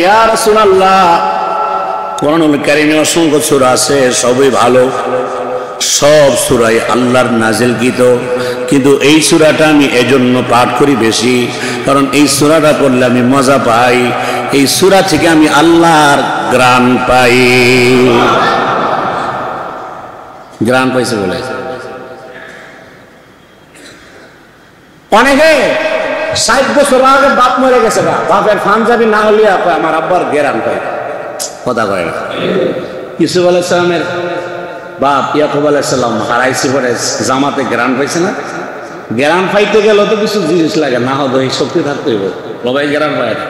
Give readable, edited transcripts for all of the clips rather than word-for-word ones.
ইয়া রাসূলুল্লাহ, কোরআনুল কারীমে অসংখ্য সূরা আছে, সবই ভালো, সব সূরাই আল্লাহর নাজিলকৃত, কিন্তু এই সূরাটা আমি এজন্য পাঠ করি বেশি, কারণ এই সূরাটা পড়লে আমি মজা পাই, এই সূরা থেকে আমি আল্লাহর গ্রাণ পাই। গ্রাণ পাইছে বলে অনেকে 60 বছর আগে বাপ মরে গেছে, বাপের পাঞ্জাবি না হলে আমার আব্বার গ্রাণ পাই, কথা কয় না। ইউসুফ আলাইহিস সালামের বাপ ইয়াকুব আলাইহিস সালাম হারাইছে পরে জামাতে গ্রাণ পাইছে না? গ্রাণ পাইতে গেল তো কিছু জিনিস লাগে, না হতো এই শক্তি থাকতে হইব, সবাই গ্রাণ পায় না।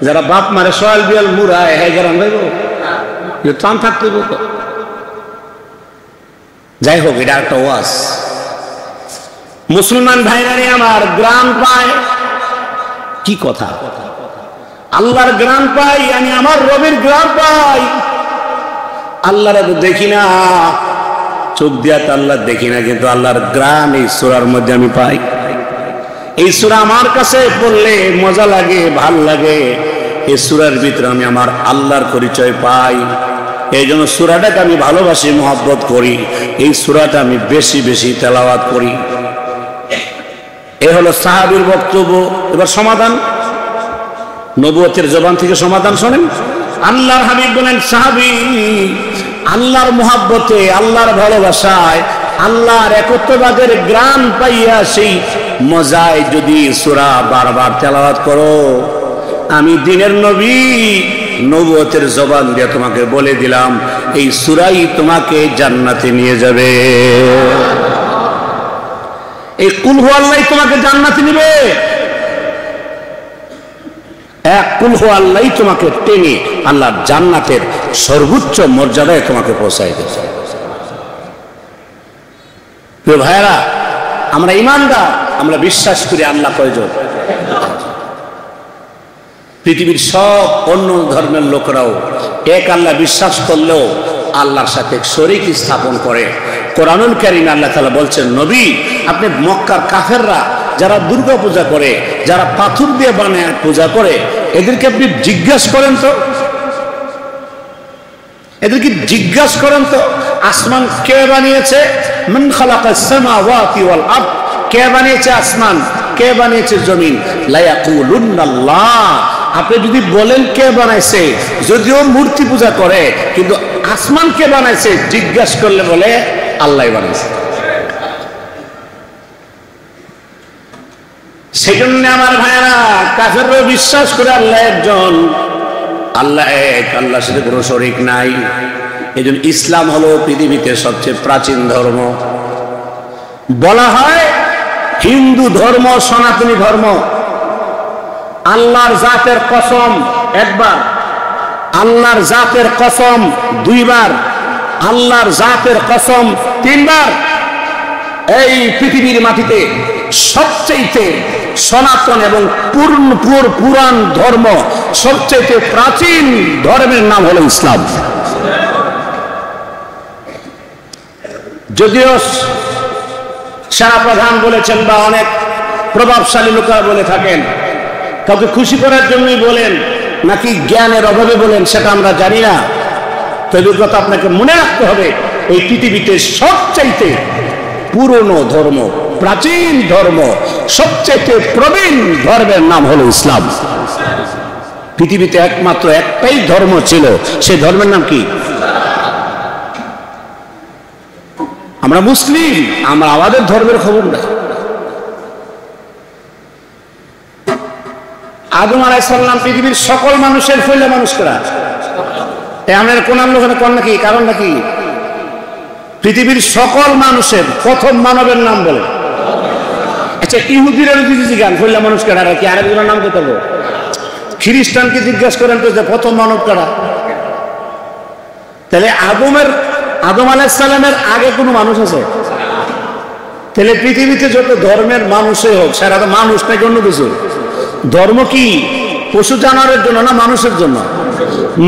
যারা বাপ মারে সোয়াল বিয়াল মুড়ায় হ্যাঁ গ্রাণ পাইব, টান থাকতে হইব। যাই হোক, এটা একটা ওয়াজ। মুসলমান ভাইরারে আমার, গ্রাণ পায় কি কথা? আল্লাহর গ্রাণ পাই, আমি আমার রবের গ্রাণ পাই। আল্লাহর তো দেখি না, চোখ দিয়া তো আল্লাহ দেখি না, কিন্তু আল্লাহর গ্রাণ এই সূরার মধ্যে আমি পাই। এই সূরা আমার কাছে পড়লে মজা লাগে, ভাল লাগে। এই সূরার ভিতরে আমি আমার আল্লাহর পরিচয় পাই, এই জন্য সূরাটাকে আমি ভালোবাসি, মহব্বত করি। এই সূরাটা আমি বেশি বেশি তেলাওয়াত করি। এ হলো সাহাবীর বক্তব্য। এবার সমাধান, নবুয়তের জবান থেকে সমাধান শোনেন। আল্লাহর হাবিব বলেন, সাহাবী আল্লাহর মহব্বতে, আল্লাহর ভালোবাসায়, আল্লাহর একত্ববাদের গ্রাণ পাইয়া সেই মজায় যদি সূরা বারবার তেলাওয়াত করো, আমি দিনের নবী নবুয়তের জবান দিয়ে তোমাকে বলে দিলাম, এই সূরাই তোমাকে জান্নাতে নিয়ে যাবে। এই কুল হু আল্লাহ তোমাকে জান্নাতে নিবে। এক কুল হু আল্লাহ তোমাকে টেনে আল্লাহর জান্নাতের সর্বোচ্চ মর্যাদায় তোমাকে পৌঁছায় দেবে। প্রিয় ভাইরা, আমরা ঈমানদার, আমরা বিশ্বাস করি আল্লাহ কয়জন। পৃথিবীর সব অন্য ধর্মের লোকরাও এক আল্লাহ বিশ্বাস করলেও আল্লাহর সাথে শরীক স্থাপন করে। কোরআনুল কারীমে আল্লাহ তাআলা বলছেন, নবী আপনি মক্কার কাফেররা যারা দুর্গা পূজা করে, যারা পাথর দিয়ে বানায় পূজা করে, এদেরকে আপনি জিজ্ঞাসা করেন তো, এদেরকে জিজ্ঞাসা করেন তো আসমান কে বানিয়েছে? মান খালাকাস সামাওয়াতি ওয়াল আরদ, কে বানিয়েছে আসমান, কে বানিয়েছে জমিন? লা ইয়াকুলুন্নাল্লাহ, আপনি যদি বলেন কে বানাইছে, যদিও মূর্তি পূজা করে, কিন্তু আসমান কে বানাইছে জিজ্ঞাসা করলে বলে আল্লাহ বানাইছে। সেজন্য আমার ভাইয়েরা, কাফেররা বিশ্বাস করে আল্লাহ একজন, আল্লাহ এক, আল্লাহর সাথে কোনো শরীক নাই। এই জন্য ইসলাম হলো পৃথিবীতে সবচেয়ে প্রাচীন ধর্ম। বলা হয় হিন্দু ধর্ম সনাতনী ধর্ম। আল্লাহর জাতের কসম একবার, আল্লাহর জাতের কসম দুইবার, আল্লাহর জাতের কসম তিনবার। এই পৃথিবীর মাটিতে সবচেয়ে সনাতন এবং পুরাণ ধর্ম, সবচেয়ে প্রাচীন ধর্মের নাম হলো ইসলাম। যদিও সেনাপ্রধান বলেছেন বা অনেক প্রভাবশালী লোকেরা বলে থাকেন, কাউকে খুশি করার জন্যই বলেন নাকি জ্ঞানের অভাবে বলেন সেটা আমরা জানি না। তবে কথা আপনাকে মনে রাখতে হবে, এই পৃথিবীতে সবচাইতে পুরনো ধর্ম, প্রাচীন ধর্ম, সবচাইতে প্রবীণ ধর্মের নাম হলো ইসলাম। পৃথিবীতে একমাত্র একটাই ধর্ম ছিল, সেই ধর্মের নাম কি? আমরা মুসলিম, আমরা আমাদের ধর্মের খবর নাই। আদম আলাইহিস সালাম পৃথিবীর সকল মানুষের ফইলা মানুষ করা, আমরা কোন লোকের কোন নাকি কারণ নাকি? পৃথিবীর সকল মানুষের প্রথম মানবের নাম বলে। আচ্ছা, ইহুদিরা যদি গান ফইলা মানুষ কারা কি আরেকজনের নাম কত? খ্রিস্টানকে জিজ্ঞাসা করেন তো যে প্রথম মানব কারা? তাহলে আদম আলাইহিস সালামের আগে কোনো মানুষ আছে? তাহলে পৃথিবীতে যত ধর্মের মানুষই হোক, সেটা তো মানুষ নাকি অন্য কিছু? ধর্ম কি পশু জানোয়ারের জন্য না মানুষের জন্য?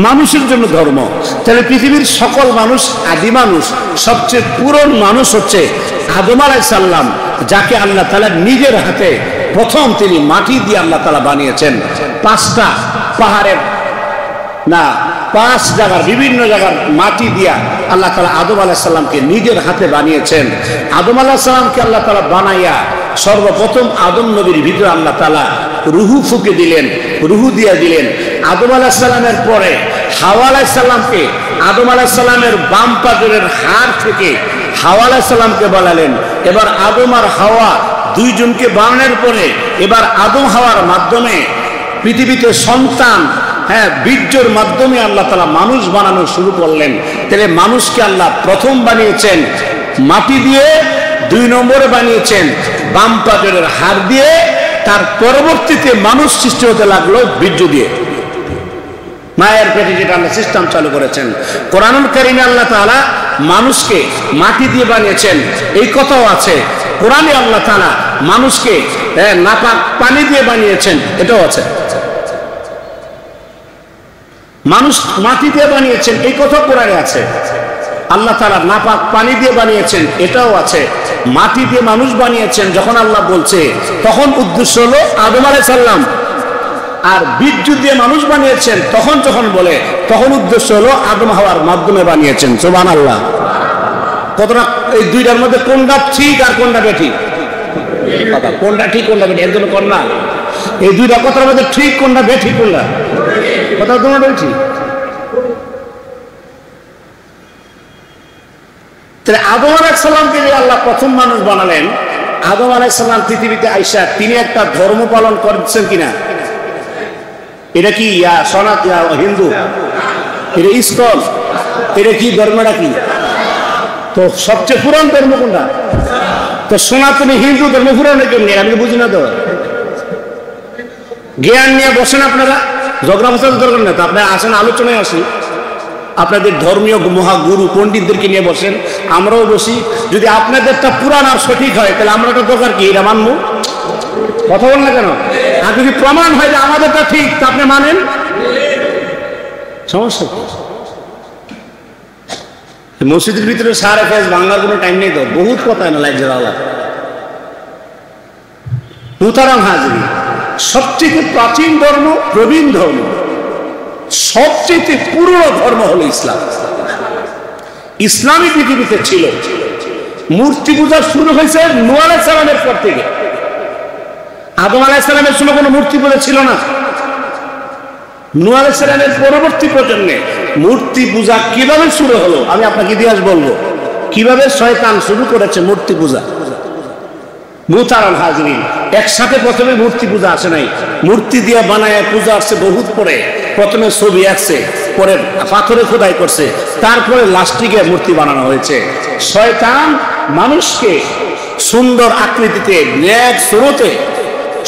মানুষের জন্য ধর্ম। তাহলে পৃথিবীর সকল মানুষ আদি মানুষ, সবচেয়ে পুরনো মানুষ হচ্ছে আদম আলাইহিস সালাম, যাকে আল্লাহ তাআলা নিজের হাতে প্রথম তিনি মাটি দিয়ে আল্লাহ তাআলা বানিয়েছেন। 5টা পাহাড়ের না, 5 জায়গার বিভিন্ন জায়গার মাটি দিয়া আল্লাহ তাআলা আদম আলাইহিস সালামকে নিজের হাতে বানিয়েছেন। আদম আলাইহিস সালামকে আল্লাহ তাআলা বানাইয়া সর্বপ্রথম আদম নবীর ভিতরে আল্লাহ তাআলা রুহু ফুঁকে দিলেন, রুহু দিয়া দিলেন। আদম আলাইহিস সালামের পরে হাওয়া আলাইহিস সালামকে আদম আলাইহিস সালামের বাম পাজরের হাড় থেকে হাওয়া আলাইহিস সালামকে বানালেন। এবার আদম আর হাওয়া দুইজনকে বানানোর পরে এবার আদম হাওয়ার মাধ্যমে পৃথিবীতে সন্তান, বীর্যের মাধ্যমে আল্লাহ তাআলা মানুষ বানানো শুরু করলেন। তাহলে মানুষকে আল্লাহ প্রথম বানিয়েছেন মাটি দিয়ে, 2 নম্বরে বানিয়েছেন বাম পাজরের হাড় দিয়ে, তার পরবর্তীতে মানুষ সৃষ্টি হতে লাগলো বীর্য দিয়ে, মায়ের পেটে যেটা আল্লাহ সিস্টেম চালু করেছেন। কোরআনুল কারীমে আল্লাহ তাআলা মানুষকে মাটি দিয়ে বানিয়েছেন এই কথাও আছে। কোরআনে আল্লাহ তাআলা মানুষকে নাপাক পানি দিয়ে বানিয়েছেন এটাও আছে। মানুষ মাটি দিয়ে বানিয়েছেন এই কথা কোরআনে আছে। আল্লাহ তাআলা নাপাক পানি দিয়ে বানিয়েছেন এটাও আছে। মাটি দিয়ে মানুষ বানিয়েছেন যখন আল্লাহ বলছে তখন উদ্দেশ্য হলো আদম আলাইহিস সালাম, আর বীর্য দিয়ে মানুষ বানিয়েছেন তখন যখন বলে তখন উদ্দেশ্য হলো আদম হাওয়ার মাধ্যমে বানিয়েছেন। সুবহানাল্লাহ। কতটা এই দুইটার মধ্যে কোনটা ঠিক আর কোনটা বেঠিক? কথা কোনটা ঠিক কোনটা বেঠিক একজন কোন না, এই দুইটা কথার মধ্যে ঠিক কোনটা বেঠিক কোনটা? কথা তোমার ঠিক। তাহলে আদম আলাইহিস সালামকে যে আল্লাহ প্রথম মানুষ বানালেন, আদম আলাইহিস সালাম পৃথিবীতে আইসা তিনি একটা ধর্ম পালন করছেন কিনা? এটা কি সনাতন হিন্দু? এটা ইসকন? এটা কি ধর্মটা কি? তো সবচেয়ে পুরান ধর্ম কোনটা? তো সনাতনী হিন্দু ধর্ম পুরান কেমনি আমি বুঝি না। তো জ্ঞান নিয়ে বসেন আপনারা, ঝগড়া ফসাদ দরকার না তো, আপনারা আসেন আলোচনায় আসি, আপনাদের ধর্মীয় মহাগুরু পণ্ডিতদেরকে নিয়ে বসেন, আমরাও বসি। যদি আপনাদেরটা পুরান আর সঠিক হয় তাহলে আমরা তো দরকার কি এটা মানবো? কথা বল না কেন? আর যদি প্রমাণ হয় যে আমাদেরটা ঠিক তা আপনি মানেন, সমস্যা কি? মসজিদের ভিতরে সারা ফেজ বাংলার কোনো টাইম নেই তো, বহুত কথা না লাইক জ্বালা মুতারাম হাজিরি। সবচেয়ে প্রাচীন ধর্ম, প্রবীণ ধর্ম, সবচেয়ে পুরনো ধর্ম হলো ইসলাম। ইসলামী পৃথিবীতে ছিল। মূর্তি পূজা শুরু হয়েছে নূহ আলাইহিস সালামের পর থেকে। আদম আলাইহিস সালামের সময় কোনো মূর্তি পূজা ছিল না। নূহ আলাইহিস সালামের পরবর্তী প্রজন্মে মূর্তি পূজা কিভাবে শুরু হলো আমি আপনাকে ইতিহাস বলবো, কিভাবে শয়তান শুরু করেছে মূর্তি পূজা। মুহতারাম হাজিরিন, একসাথে প্রথমে মূর্তি পূজা আসে নাই, মূর্তি দিয়ে বানায় পূজা আসছে বহুত পরে। প্রথমে ছবি আঁকছে, পরে পাথরে খোদাই করছে, তারপরে লাস্টিকে মূর্তি বানানো হয়েছে। শয়তান মানুষকে সুন্দর আকৃতিতে, ন্যাক সুরতে,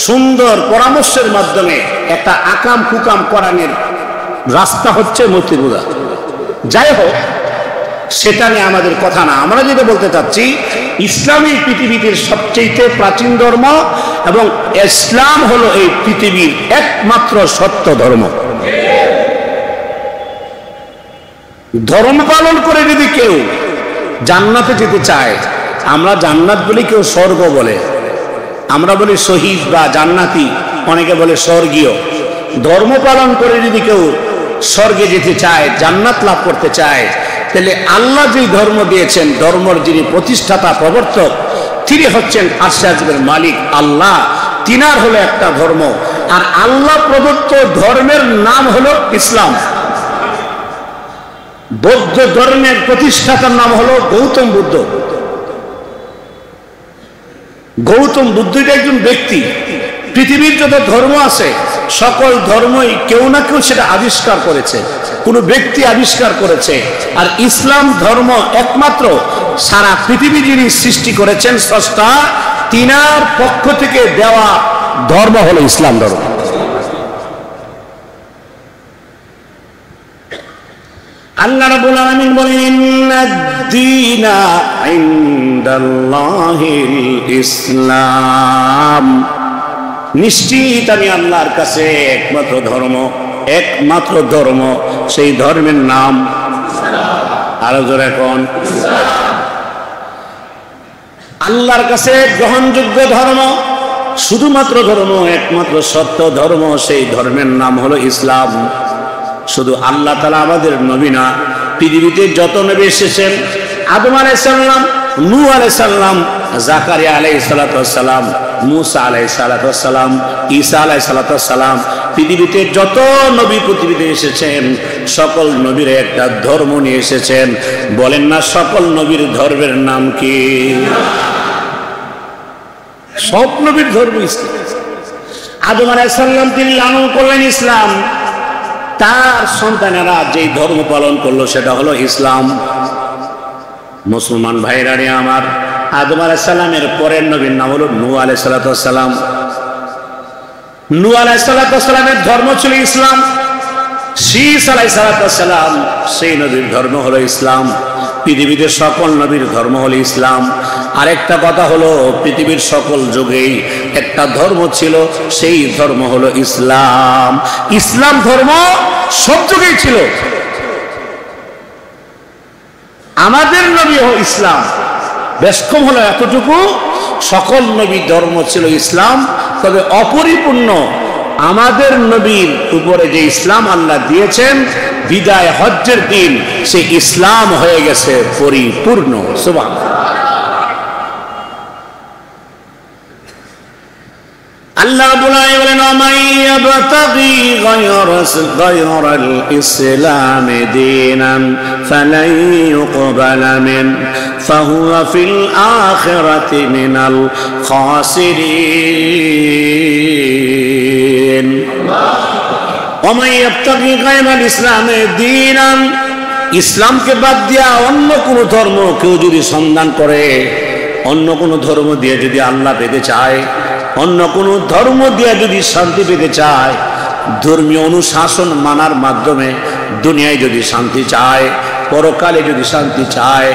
সুন্দর পরামর্শের মাধ্যমে একটা আকাম কুকাম করানোর রাস্তা হচ্ছে মূর্তি পূজা। যাই হোক, সেটা নিয়ে আমাদের কথা না। আমরা যেটা বলতে চাচ্ছি, ইসলামী পৃথিবীর সবচেয়ে প্রাচীন ধর্ম এবং ইসলাম হলো এই পৃথিবীর একমাত্র সত্য ধর্ম। ধর্ম পালন করে যদি কেউ জান্নাতে যেতে চায়, আমরা জান্নাত বলি, কেউ স্বর্গ বলে, আমরা বলি শহীদ বা জান্নাতি, অনেকে বলে স্বর্গীয়। ধর্ম পালন করে যদি কেউ স্বর্গে যেতে চায়, জান্নাত লাভ করতে চায়, তাহলে আল্লাহ যেই ধর্ম দিয়েছেন, ধর্মের যিনি প্রতিষ্ঠাতা প্রবর্তক, তিনি হচ্ছেন আরশে আজিমের মালিক আল্লাহ। তিনার হলো একটা ধর্ম, আর আল্লাহ প্রদত্ত ধর্মের নাম হলো ইসলাম। বৌদ্ধ ধর্মের প্রতিষ্ঠাতার নাম হলো গৌতম বুদ্ধ। গৌতম বুদ্ধ একজন ব্যক্তি। পৃথিবীর যত ধর্ম আছে সকল ধর্মই কেউ না কেউ সেটা আবিষ্কার করেছে, কোনো ব্যক্তি আবিষ্কার করেছে। আর ইসলাম ধর্ম একমাত্র সারা পৃথিবী যিনি সৃষ্টি করেছেন স্রষ্টা, তিনার পক্ষ থেকে দেওয়া ধর্ম হলো ইসলাম ধর্ম। আল্লাহ রাব্বুল আলামিন বলেন, ইন্নাদ-দীনা ইনদাল্লাহিল ইসলাম, নিশ্চিত আমি আল্লাহর কাছে একমাত্র ধর্ম, সেই ধর্মের নাম আরো জোরে এখন আল্লাহর কাছে গ্রহণযোগ্য ধর্ম, শুধুমাত্র ধর্ম, একমাত্র সত্য ধর্ম, সেই ধর্মের নাম হলো ইসলাম। শুধু আল্লাহ তাআলা আমাদের নবী না, পৃথিবীতে যত নবী এসেছেন, আদম আলাইহিস সালাম, নূহ আলাইহিস সালাম, জাকারিয়া আলাইহিস সালাতু ওয়াস সালাম, মুসা আলাইহিস সালাতু ওয়াস সালাম, ঈসা আলাইহিস সালাতু ওয়াস সালাম, পৃথিবীতে যত নবী পৃথিবীতে এসেছেন, সকল নবীর একটা ধর্ম নিয়ে এসেছেন। বলেন না সকল নবীর ধর্মের নাম কি? সব নবীর ধর্ম ইসলাম। আদম আলাইহিস সালাম তিনি লালন করলেন ইসলাম, তার সন্তানেরা যেই ধর্ম পালন করলো সেটা হলো ইসলাম। মুসলমান ভাইরা রে আমার, আদম আলাইহিস সালামের পরের নবীর নাম হলো নূহ আলাইহিস সালাতু ওয়াস সালাম। নূহ আলাইহিস সালাতু ওয়াস সালামের ধর্ম ছিল ইসলাম। শীস আলাইহিস সালাতু ওয়াস সালাম, সেই নবীর ধর্ম হলো ইসলাম। পৃথিবীতে সকল নবীর ধর্ম হলো ইসলাম। আরেকটা কথা হলো, পৃথিবীর সকল যুগেই একটা ধর্ম ছিল, সেই ধর্ম হলো ইসলাম। ইসলাম ধর্ম সব যুগেই ছিল। আমাদের নবী হলো ইসলাম। বেশ কম হলো এতটুকু, সকল নবী ধর্ম ছিল ইসলাম, তবে অপরিপূর্ণ। আমাদের নবীর উপরে যে ইসলাম আল্লাহ দিয়েছেন, বিদায় হজ্জের দিন সে ইসলাম হয়ে গেছে পরিপূর্ণ। সুবহানাল্লাহ। আল্লাহ বলেন, মাইয়াবতাগি গায়রাল ইসলাম দীনান ফালাই ইউকবালা মিন ফাহুয়া ফিল আখিরাতি মিনাল খাসিরিন। মাইয়াবতাগি গায়রাল ইসলাম দীনান, ইসলামকে বাদ দিয়া অন্য কোন ধর্ম কেউ যদি সন্ধান করে, অন্য কোন ধর্ম দিয়ে যদি আল্লাহ পেতে চায়, অন্য কোন ধর্ম দিয়ে যদি শান্তি পেতে চায়, ধর্মীয় অনুশাসন মানার মাধ্যমে দুনিয়ায় যদি শান্তি চায়, পরকালে যদি শান্তি চায়,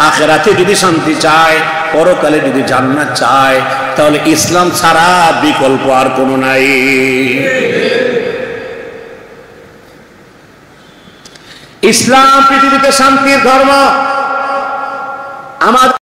আখিরাতে যদি শান্তি চায়, পরকালে যদি জান্নাত চায়, তাহলে ইসলাম ছাড়া বিকল্প আর কোনো নাই। ইসলাম পৃথিবীতে শান্তির ধর্ম। আমাদের